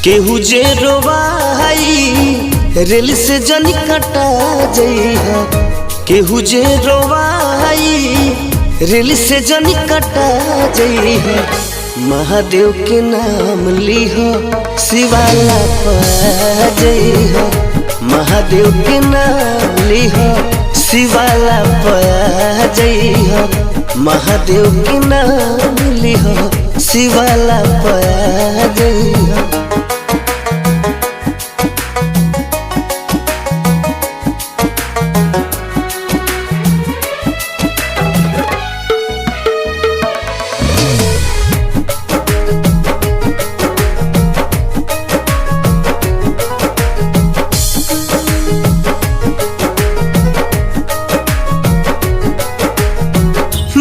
केहू जे रोवाई रेल से जन कटा जइहा। केहू जे रोवाई रेल से जन कटा जइहा। महादेव के नाम लिहो शिवाला पा जइहा। महादेव के नाम लिहो शिवाला पा जइहा। महादेव के नाम लिहो शिवाला पा जइहा।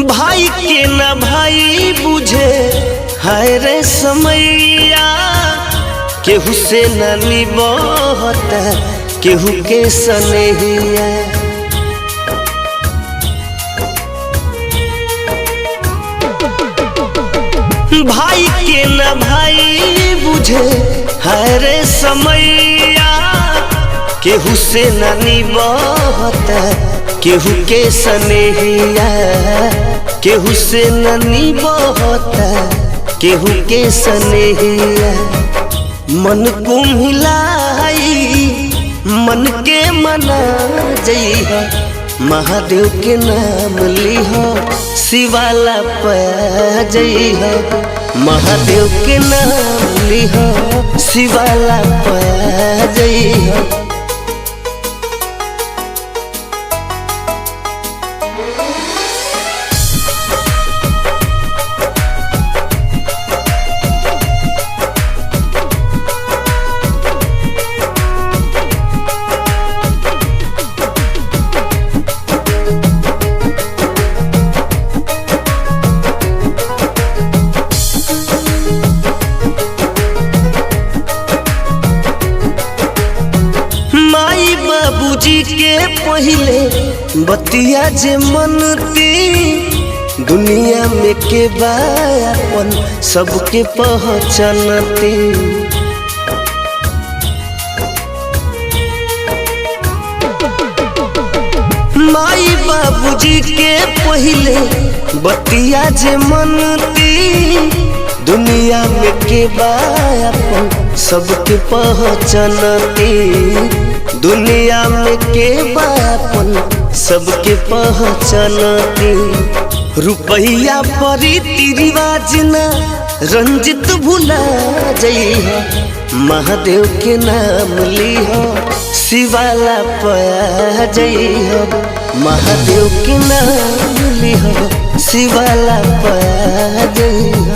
भाई के ना भाई बुझे हाय रे समैया। केहू से न निबहता केहू के सनेहिया। भाई के ना भाई बुझे हाय रे समैया। केहू से न निबहता केहू के सनेहिया। केहू से न निबहता केहू के सनेहिया। मन कुम्हिलाई मन के मना जइहा। महादेव के नाम लिहो शिवाला पा जइहा। महादेव के नाम लिहो शिवाला पा जइहा। माई बाबूजी के पहिले बतिया जे मनती। दुनिया में के बायापन सबके पहचानती। माई बाबूजी के पहिले बतिया जे मनती। दुनिया में के बायापन सबके पहचानती। दुनिया में के बायापन सबके पहचानती। रुपैया परीति रिवाज ना रंजित भुला जइहा। महादेव के नाम लिहो शिवाला पा जइहा। महादेव के नाम लिहो शिवाला पा जइहा।